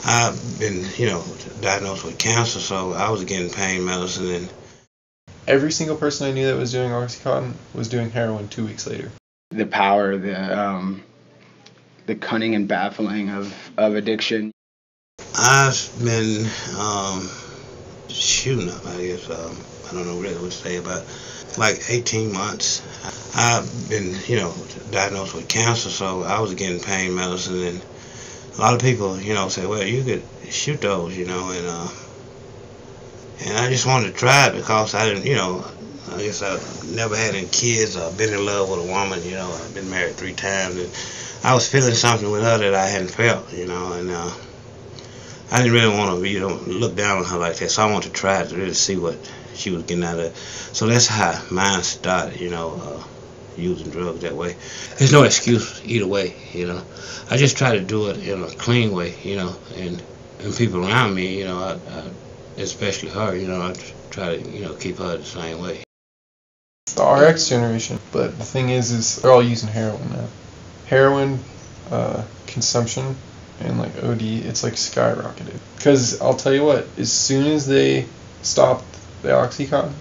I've been, diagnosed with cancer, so I was getting pain medicine. And every single person I knew that was doing Oxycontin was doing heroin 2 weeks later. The power, the cunning and baffling of addiction. I've been shooting up, I guess. I don't know really what to say about like 18 months. I've been, diagnosed with cancer, so I was getting pain medicine, and a lot of people, say, well, you could shoot those, and I just wanted to try it because I didn't, I guess I never had any kids or been in love with a woman, I've been married 3 times, and I was feeling something with her that I hadn't felt, and I didn't really want to, look down on her like that, so I wanted to try it to really see what she was getting out of it. So that's how mine started, using drugs that way. There's no excuse either way, I just try to do it in a clean way, and people around me, I especially her, I try to, keep her the same way. The RX generation, but the thing is they're all using heroin now. Heroin consumption and like OD, it's like skyrocketed. Because I'll tell you what, as soon as they stopped the Oxycontin,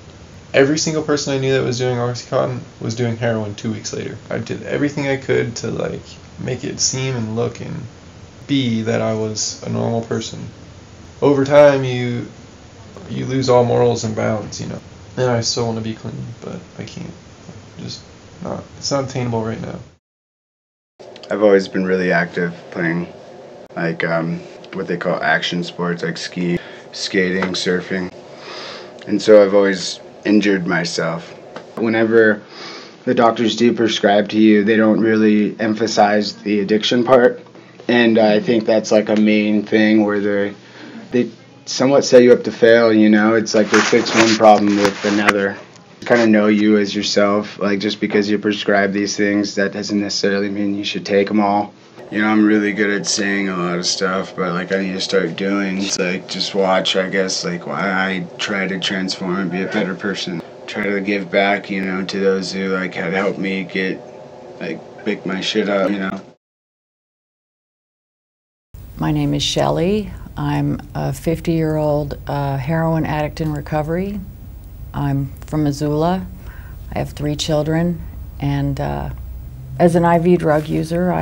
every single person I knew that was doing Oxycontin was doing heroin 2 weeks later. I did everything I could to like make it seem and look and be that I was a normal person. Over time, you lose all morals and bounds, And I still want to be clean, but I can't. Just not. It's not attainable right now. I've always been really active playing like what they call action sports, like skiing, skating, surfing. And so I've always injured myself. Whenever the doctors do prescribe to you, they don't really emphasize the addiction part. And I think that's like a main thing where they somewhat set you up to fail, It's like they fix one problem with another. Kind of know you as yourself. Like just because you prescribe these things, that doesn't necessarily mean you should take them all. I'm really good at saying a lot of stuff, but like I need to start doing. It's like just watch, I guess, like why I try to transform and be a better person. Try to give back, to those who like had helped me pick my shit up, My name is Shelley. I'm a 50-year-old heroin addict in recovery. I'm from Missoula. I have 3 children, and as an IV drug user,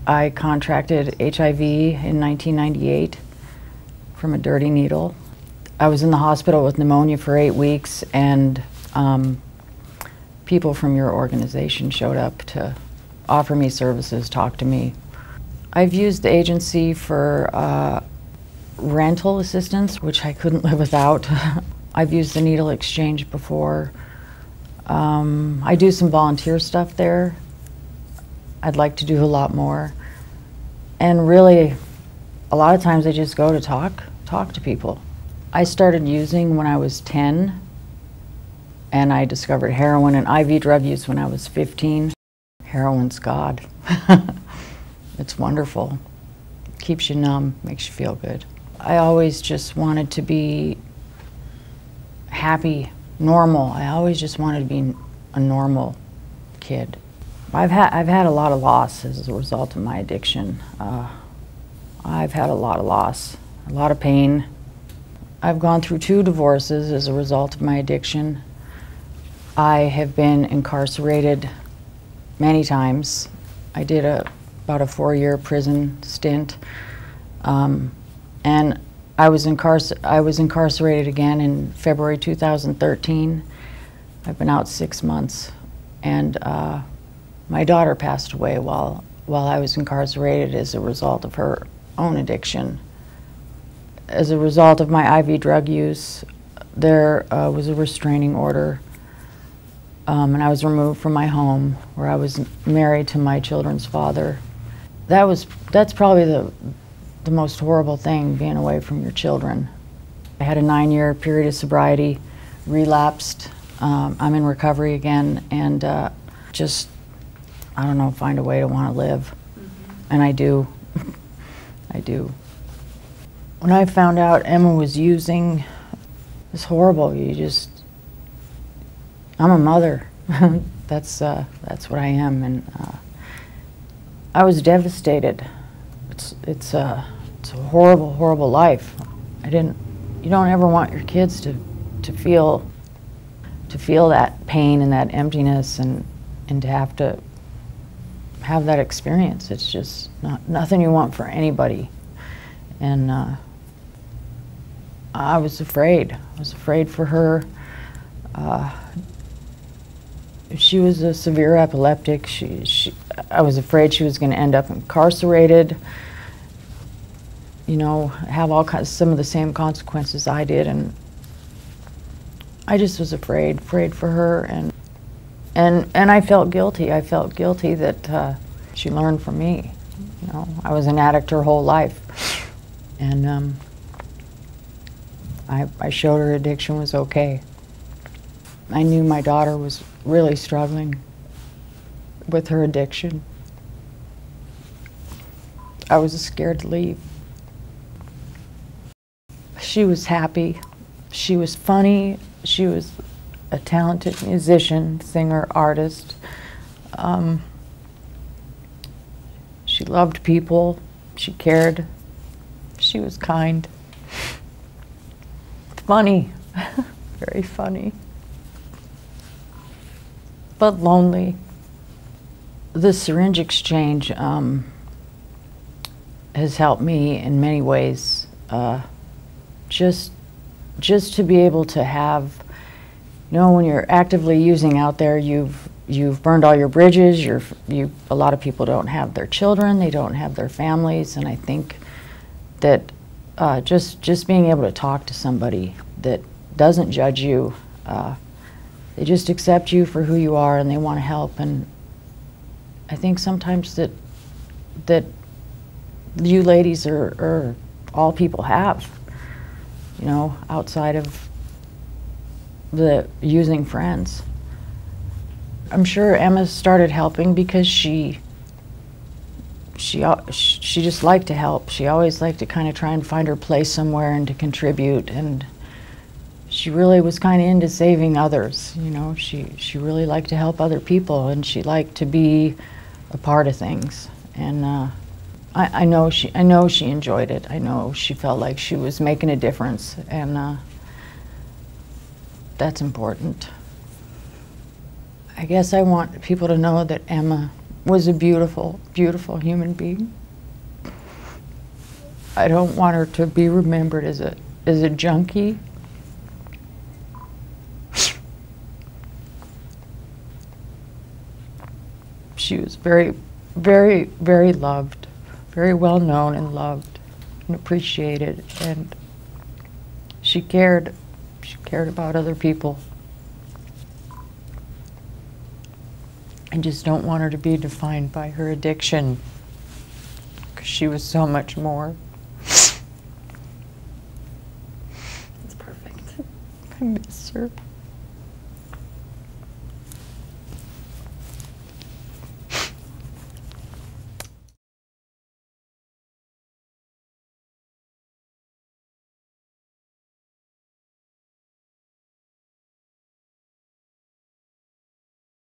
I contracted HIV in 1998 from a dirty needle. I was in the hospital with pneumonia for 8 weeks, and people from your organization showed up to offer me services, talk to me. I've used the agency for rental assistance, which I couldn't live without. I've used the needle exchange before. I do some volunteer stuff there. I'd like to do a lot more. And really, a lot of times I just go to talk to people. I started using when I was 10, and I discovered heroin and IV drug use when I was 15. Heroin's God. It's wonderful. Keeps you numb, makes you feel good. I always just wanted to be happy, normal. I always just wanted to be a normal kid. I've had a lot of loss as a result of my addiction. I've had a lot of loss, a lot of pain. I've gone through 2 divorces as a result of my addiction. I have been incarcerated many times. I did about a 4-year prison stint, and I was incarcerated again in February 2013. I've been out 6 months, and my daughter passed away while I was incarcerated as a result of her own addiction. As a result of my IV drug use, there was a restraining order, and I was removed from my home where I was married to my children's father. That's probably the most horrible thing, being away from your children. I had a 9-year period of sobriety, relapsed. I'm in recovery again, and just, I don't know, find a way to want to live. And I do. I do. When I found out Emma was using, it's horrible. I'm a mother. That's what I am, and I was devastated. it's a horrible, horrible life. You don't ever want your kids to feel that pain and that emptiness and to have that experience. It's just nothing you want for anybody. And I was afraid. I was afraid for her. She was a severe epileptic. I was afraid she was going to end up incarcerated, you know, have some of the same consequences I did, and I just was afraid for her, and I felt guilty. I felt guilty that she learned from me. You know, I was an addict her whole life, and I showed her addiction was okay. I knew my daughter was really struggling with her addiction. I was scared to leave. She was happy. She was funny. She was a talented musician, singer, artist. She loved people. She cared. She was kind. Funny. Very funny. But lonely. The syringe exchange has helped me in many ways. Just to be able to have, you know, when you're actively using out there, you've burned all your bridges. A lot of people don't have their children, they don't have their families, and I think that just being able to talk to somebody that doesn't judge you, they just accept you for who you are and they want to help. And I think sometimes that you ladies are all people have, you know, outside of the using friends. I'm sure Emma started helping because she just liked to help. She always liked to kind of try and find her place somewhere and to contribute, and she really was kind of into saving others, you know. She really liked to help other people, and she liked to be a part of things. And I know she enjoyed it. I know she felt like she was making a difference, and that's important. I guess I want people to know that Emma was a beautiful, beautiful human being. I don't want her to be remembered as a junkie. She was very, very, very loved, very well known and loved and appreciated, and she cared. She cared about other people. I just don't want her to be defined by her addiction, because she was so much more. That's perfect. I miss her.